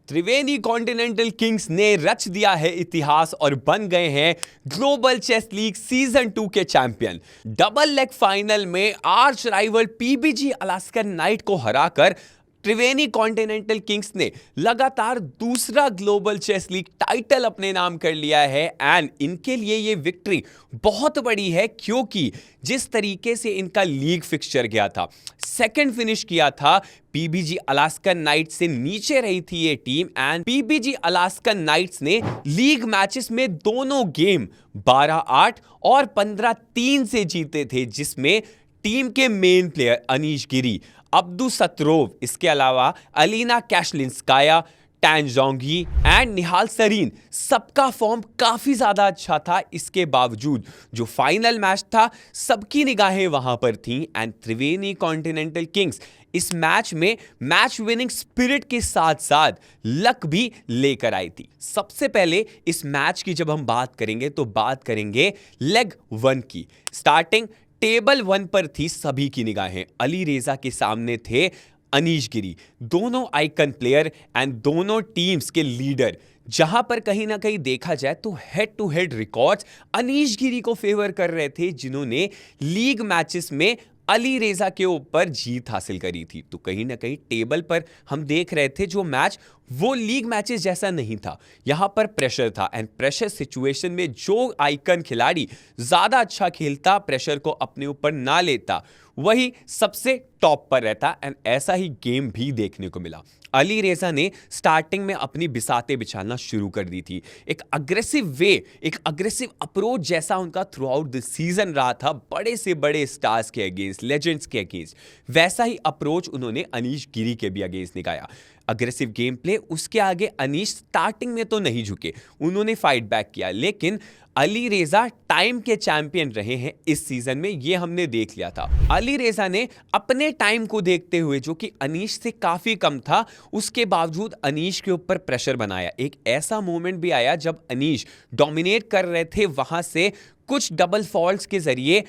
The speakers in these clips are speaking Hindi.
त्रिवेणी कॉन्टिनेंटल किंग्स ने रच दिया है इतिहास और बन गए हैं ग्लोबल चेस लीग सीजन 2 के चैंपियन। डबल लेग फाइनल में arch rival PBG Alaskan night को हराकर त्रिवेणी कॉन्टिनेंटल किंग्स ने लगातार दूसरा ग्लोबल चेस लीग टाइटल अपने नाम कर लिया है। एंड इनके लिए ये विक्ट्री बहुत बड़ी है, क्योंकि जिस तरीके से इनका लीग फिक्सचर गया था, सेकंड फिनिश किया था, पीबीजी अलास्कन नाइट्स से नीचे रही थी ये team. And PBG Alaskan nights ने लीग मैचेस में दोनों गेम 12-8 और 15-3 से जीते थे, जिसमें टीम के मेन प्लेयर अनीश गिरी, अब्दू सत्रोव, इसके अलावा अलीना कैशलिंस्काया, टैन जोंगी एंड निहाल सरीन, सबका फॉर्म काफी ज्यादा अच्छा था। इसके बावजूद जो फाइनल मैच था, सबकी निगाहें वहां पर थीं। एंड त्रिवेणी कॉन्टिनेंटल किंग्स इस मैच में मैच विनिंग स्पिरिट के साथ साथ लक भी लेकर आई थी। सबसे पहले इस मैच की जब हम बात करेंगे तो बात करेंगे लेग 1 की। स्टार्टिंग टेबल 1 पर थी सभी की निगाहें। अली रेजा के सामने थे अनीश गिरी, दोनों आइकन प्लेयर एंड दोनों टीम्स के लीडर। जहां पर कहीं ना कहीं देखा जाए तो head to head records Anish Giri को फेवर कर रहे थे, जिन्होंने लीग मैचेस में अली रेजा के ऊपर जीत हासिल करी थी। तो कहीं ना कहीं टेबल पर हम देख रहे थे जो मैच, वो लीग मैचेस जैसा नहीं था। यहां पर प्रेशर था, एंड प्रेशर सिचुएशन में जो आइकन खिलाड़ी ज्यादा अच्छा खेलता, प्रेशर को अपने ऊपर ना लेता, वही सबसे टॉप पर रहता। एंड ऐसा ही गेम भी देखने को मिला। अली रेजा ने स्टार्टिंग में अपनी बिसातें बिछाना शुरू कर दी थी। एक अग्रेसिव अप्रोच जैसा उनका थ्रू आउट द सीजन रहा था, बड़े से बड़े स्टार्स के अगेंस्ट, लेजेंड्स के अगेंस्ट। वैसा ही अप्रोच उन्होंने अनीश गिरी के भी अगेंस्ट निकाला। अग्रेसिव गेम प्ले, उसके आगे अनीश स्टार्टिंग में तो नहीं झुके, उन्होंने फाइट बैक किया। लेकिन अली रेजा टाइम के चैंपियन रहे हैं इस सीजन में, ये हमने देख लिया था। अली रेजा ने अपने टाइम को देखते हुए, जो कि अनीश से काफी कम था, उसके बावजूद अनीश के ऊपर प्रेशर बनाया। एक ऐसा मोमेंट भी आया जब अनीश डोमिनेट कर रहे थे, वहां से कुछ डबल फॉल्ट्स के जरिए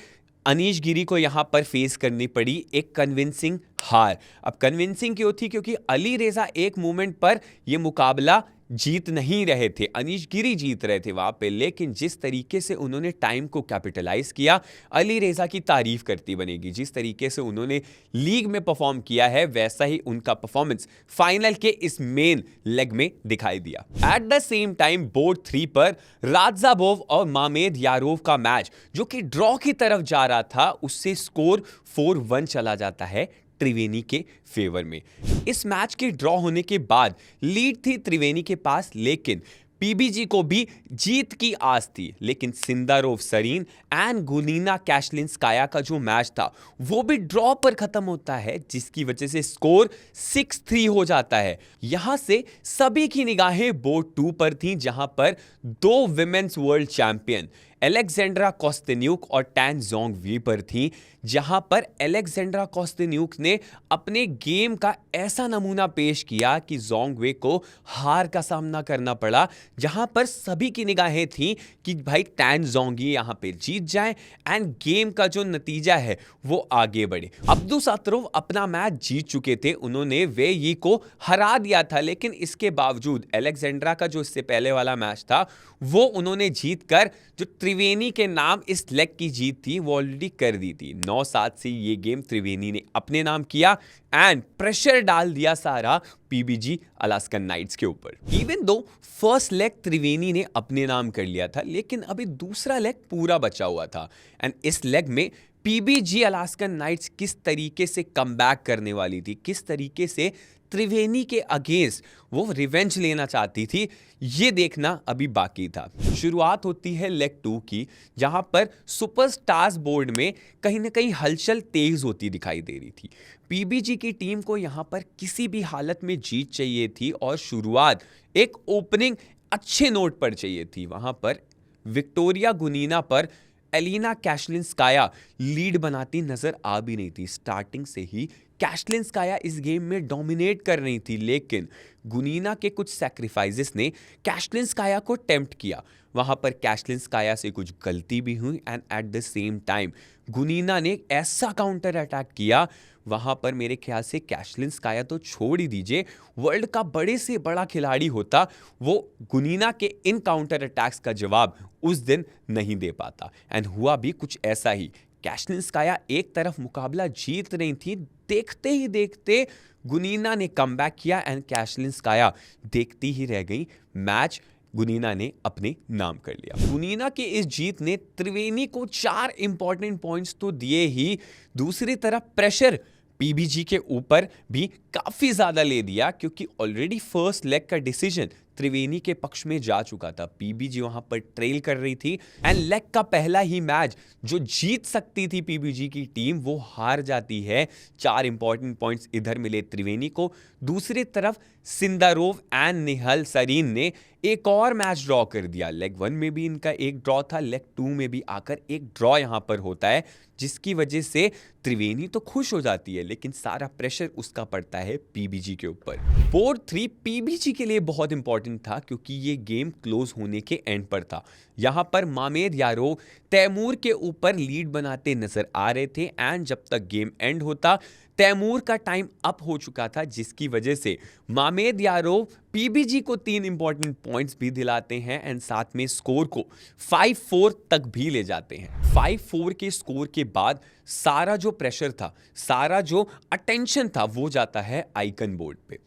अनीश गिरी को यहां पर फेस करनी पड़ी एक कन्विंसिंग हार। अब कन्विंसिंग क्यों थी? क्योंकि अली रेजा एक मोमेंट पर यह मुकाबला जीत नहीं रहे थे, अनीश गिरी जीत रहे थे वहां पे। लेकिन जिस तरीके से उन्होंने टाइम को कैपिटलाइज किया, अली रेजा की तारीफ करती बनेगी। जिस तरीके से उन्होंने लीग में परफॉर्म किया है, वैसा ही उनका परफॉर्मेंस फाइनल के इस मेन लेग में दिखाई दिया। Eight the same time board 3 पर राज़ाबोव और मामेद यारोव का मैच, जो कि ड्रॉ की तरफ जा रहा था, उससे स्कोर 4-1 चला जाता है त्रिवेणी के फेवर में। इस मैच के ड्रॉ होने के बाद लीड थी त्रिवेणी के पास, लेकिन पीबीजी को भी जीत की आस थी। लेकिन सिंदारोव सरीन एंड गुलीना कैशलिंस्काया का जो मैच था, वो भी ड्रॉ पर खत्म होता है, जिसकी वजह से स्कोर 6-3 हो जाता है। यहां से सभी की निगाहें बोर्ड 2 पर थीं, जहां पर 2 विमेन्स वर्ल्ड चैंपियन एलेक्जेंड्रा कोस्टेन्युक और टैन जोंगवी पर थी। जहां पर एलेक्जेंड्रा कोस्टेन्युक ने अपने गेम का ऐसा नमूना पेश किया कि जोंगवे को हार का सामना करना पड़ा। जहां पर सभी की निगाहें थी कि भाई टैन जोंगी यहां पे जीत जाए एंड गेम का जो नतीजा है वो आगे बढ़े। अब्दू सत्रोव अपना मैच जीत चुके थे, उन्होंने वे ये को हरा दिया था। लेकिन इसके बावजूद एलेक्जेंड्रा का जो इससे पहले वाला मैच था, वो उन्होंने जीत कर जो त्रिवेणी के नाम इस लेग की जीत थी, वो ऑलरेडी कर दी थी। 9-7 से ये गेम त्रिवेणी ने अपने नाम किया एंड प्रेशर डाल दिया सारा पीबीजी अलास्कन नाइट्स के ऊपर। इवन दो फर्स्ट लेग त्रिवेणी ने अपने नाम कर लिया था, लेकिन अभी दूसरा लेग पूरा बचा हुआ था। एंड इस लेग में पीबीजी अलास्कन नाइट्स किस तरीके से कमबैक करने वाली थी, किस तरीके से त्रिवेणी के अगेंस्ट वो रिवेंज लेना चाहती थी, ये देखना अभी बाकी था। शुरुआत होती है लेग 2 की, जहां पर सुपरस्टार्स बोर्ड में कहीं ना कहीं हलचल तेज होती दिखाई दे रही थी। पीबीजी की टीम को यहां पर किसी भी हालत में जीत चाहिए थी और शुरुआत एक ओपनिंग अच्छे नोट पर चाहिए थी। वहां पर विक्टोरिया गुनीना पर एलिना कैशलिंस्काया लीड बनाती नजर आ भी नहीं थी। स्टार्टिंग से ही कैशलिंस्काया इस गेम में डोमिनेट कर रही थी, लेकिन गुनीना के कुछ सैक्रिफाइसेस ने कैशलिंस्काया को टेम्प्ट किया। वहां पर कैशलिंस्काया से कुछ गलती भी हुई and at the same time Gunina ने ऐसा काउंटर अटैक किया, वहां पर मेरे ख्याल से कैशलिंस्काया तो छोड़ ही दीजिए, वर्ल्ड का बड़े से बड़ा खिलाड़ी होता, वो गुनीना के इन काउंटर अटैक्स का जवाब उस दिन नहीं दे पाता। एंड हुआ भी कुछ ऐसा ही। कैशलिंस्काया एक तरफ मुकाबला जीत रही थी, देखते ही देखते गुनीना ने कमबैक किया एंड कैशलिंस्काया देखती ही रह गई। मैच गुनीना ने अपने नाम कर लिया। गुनीना की इस जीत ने त्रिवेणी को 4 इंपॉर्टेंट पॉइंट्स तो दिए ही, दूसरी तरफ प्रेशर पीबीजी के ऊपर भी काफी ज्यादा ले दिया, क्योंकि ऑलरेडी फर्स्ट लेग का डिसीजन त्रिवेणी के पक्ष में जा चुका था। पीबीजी वहां पर ट्रेल कर रही थी एंड लेग का पहला ही मैच जो जीत सकती थी पीबीजी की टीम, वो हार जाती है। 4 इंपॉर्टेंट पॉइंट्स इधर मिले त्रिवेणी को। दूसरी तरफ सिंदारोव एंड निहल सरीन ने एक और मैच ड्रॉ कर दिया। लेग 1 में भी इनका एक ड्रॉ था, लेग 2 में भी आकर एक ड्रॉ यहां पर होता है, जिसकी वजह से त्रिवेणी तो खुश हो जाती है, लेकिन सारा प्रेशर उसका पड़ता है पीबीजी के ऊपर। बोर्ड 3 पीबीजी के लिए बहुत इंपॉर्टेंट था, क्योंकि ये गेम क्लोज होने के एंड पर था। यहां पर मामेद यारोव तैमूर के ऊपर लीड बनाते नजर आ रहे थे एंड जब तक गेम एंड होता तैमूर का टाइम अप हो चुका था, जिसकी वजह से मामेद यारोव पीबीजी को 3 इंपॉर्टेंट पॉइंट्स भी दिलाते हैं एंड साथ में स्कोर को 5-4 तक भी ले जाते हैं। 5-4 के स्कोर के बाद सारा जो प्रेशर था, सारा जो अटेंशन था, वो जाता है आइकन बोर्ड पे।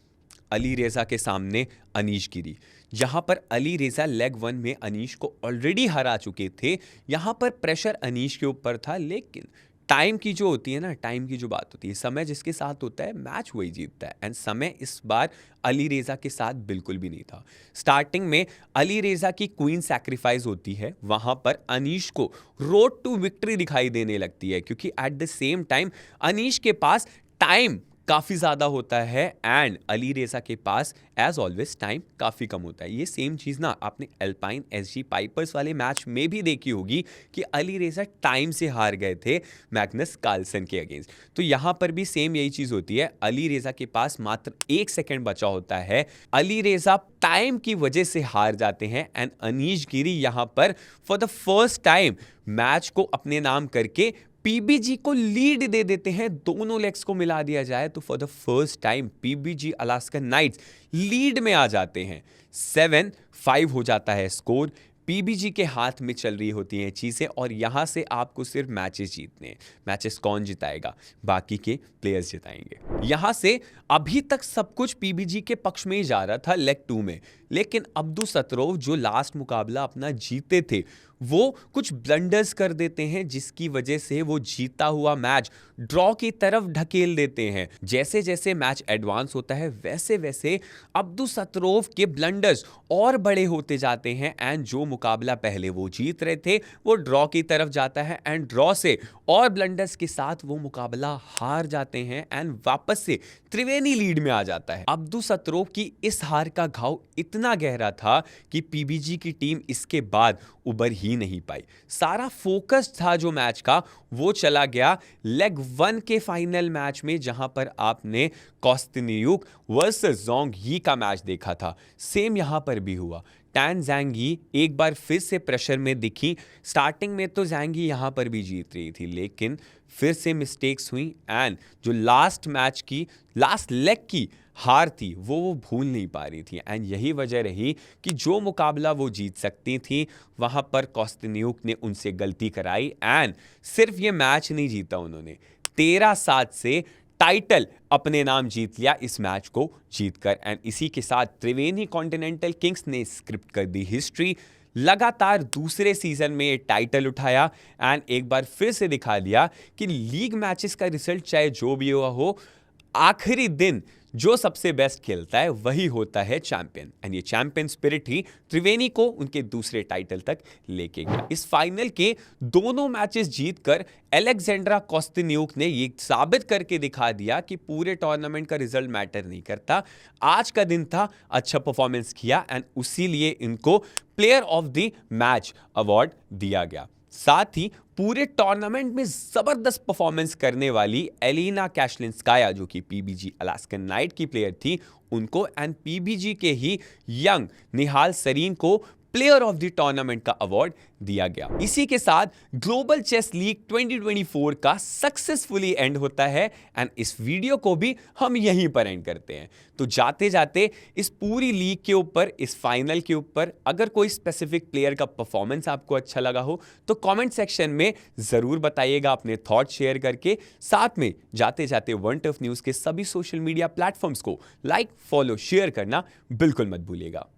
अली रेजा के सामने अनीश गिरी। यहां पर अली रेजा लेग 1 में अनीश को ऑलरेडी हरा चुके थे। यहां पर प्रेशर अनीश के ऊपर था, लेकिन टाइम की जो होती है ना, टाइम की जो बात होती है, समय जिसके साथ होता है मैच वही जीतता है। एंड समय इस बार अली रेजा के साथ बिल्कुल भी नहीं था। स्टार्टिंग में अली रेजा की क्वीन सैक्रिफाइस होती है, वहां पर अनीश को रोड टू विक्ट्री दिखाई देने लगती है, क्योंकि eight the same time Anish के पास टाइम काफी ज्यादा होता है एंड अली रेजा के पास एज ऑलवेज टाइम काफी कम होता है। ये सेम चीज ना आपने एल्पाइन एसजी पाइपर्स वाले मैच में भी देखी होगी कि अली रेजा टाइम से हार गए थे मैग्नस कार्लसन के अगेंस्ट। तो यहां पर भी सेम यही चीज होती है। अली रेजा के पास मात्र 1 सेकेंड बचा होता है, अली रेजा टाइम की वजह से हार जाते हैं एंड अनीश गिरी यहां पर for the first time match को अपने नाम करके पीबीजी को लीड दे देते हैं। दोनों लेग्स को मिला दिया जाए तो for the first time PBG Alaska Knights lead में आ जाते हैं। 7-5 हो जाता है स्कोर। पीबीजी के हाथ में चल रही होती हैं चीजें और यहां से आपको सिर्फ मैचेस जीतने हैं। मैचेस कौन जिताएगा? बाकी के प्लेयर्स जिताएंगे। यहां से अभी तक सब कुछ पीबीजी के पक्ष में ही जा रहा था लेग 2 में, लेकिन अब्दुसत्रोव जो लास्ट मुकाबला अपना जीते थे, वो कुछ ब्लंडर्स कर देते हैं, जिसकी वजह से वो जीता हुआ मैच ड्रॉ की तरफ ढकेल देते हैं। जैसे जैसे मैच एडवांस होता है, वैसे वैसे अब्दुसत्रोव के ब्लंडर्स और बड़े होते जाते हैं एंड जो मुकाबला पहले वो जीत रहे थे, वो ड्रॉ की तरफ जाता है एंड ड्रॉ से और ब्लंडर्स के साथ वो मुकाबला हार जाते हैं एंड वापस से त्रिवेणी लीड में आ जाता है। अब्दुसत्रोव की इस हार का घाव इतना गहरा था कि पीबीजी की टीम इसके बाद उबर ही नहीं पाई। सारा फोकस था जो मैच का, वो चला गया लेग 1 के फाइनल मैच में, जहां पर आपने कॉस्तिन्युक वर्सेस जोंग यी का मैच देखा था। सेम यहां पर भी हुआ। टैन ज़ैंगी एक बार फिर से प्रेशर में दिखी। स्टार्टिंग में तो ज़ैंगी यहां पर भी जीत रही थी, लेकिन फिर से मिस्टेक्स हुई एंड जो लास्ट मैच की लास्ट लेग की हार थी वो भूल नहीं पा रही थी एंड यही वजह रही कि जो मुकाबला वो जीत सकती थी, वहां पर कॉस्तिन्युक ने उनसे गलती कराई एंड सिर्फ ये मैच नहीं जीता उन्होंने, 13-7 से टाइटल अपने नाम जीत लिया इस मैच को जीतकर। एंड इसी के साथ त्रिवेणी कॉन्टिनेंटल किंग्स ने स्क्रिप्ट कर दी हिस्ट्री। लगातार दूसरे सीजन में टाइटल उठाया एंड एक बार फिर से दिखा दिया कि लीग मैचेस का रिजल्ट चाहे जो भी हुआ हो, आखिरी दिन जो सबसे बेस्ट खेलता है वही होता है चैंपियन। एंड ये चैंपियन स्पिरिट ही त्रिवेणी को उनके दूसरे टाइटल तक लेके गया। इस फाइनल के दोनों मैचेस जीतकर अलेक्जेंड्रा कॉस्तिन्युक ने ये साबित करके दिखा दिया कि पूरे टूर्नामेंट का रिजल्ट मैटर नहीं करता। आज का दिन था, अच्छा परफॉर्मेंस किया एंड उसी लिए इनको player of the match award दिया गया। साथ ही पूरे टूर्नामेंट में जबरदस्त परफॉर्मेंस करने वाली एलिना कैशलिंस्काया, जो कि पीबीजी अलास्कन नाइट की प्लेयर थी, उनको एंड पीबीजी के ही यंग निहाल सरीन को प्लेयर ऑफ द टूर्नामेंट का अवार्ड दिया गया। इसी के साथ ग्लोबल चेस लीग 2024 का सक्सेसफुली एंड होता है एंड इस वीडियो को भी हम यहीं पर एंड करते हैं। तो जाते जाते इस पूरी लीग के ऊपर, इस फाइनल के ऊपर अगर कोई स्पेसिफिक प्लेयर का परफॉर्मेंस आपको अच्छा लगा हो तो कमेंट सेक्शन में जरूर बताइएगा अपने थॉट शेयर करके। साथ में जाते जाते वन टफ न्यूज के सभी सोशल मीडिया प्लेटफॉर्म्स को लाइक, फॉलो, शेयर करना बिल्कुल मत भूलिएगा।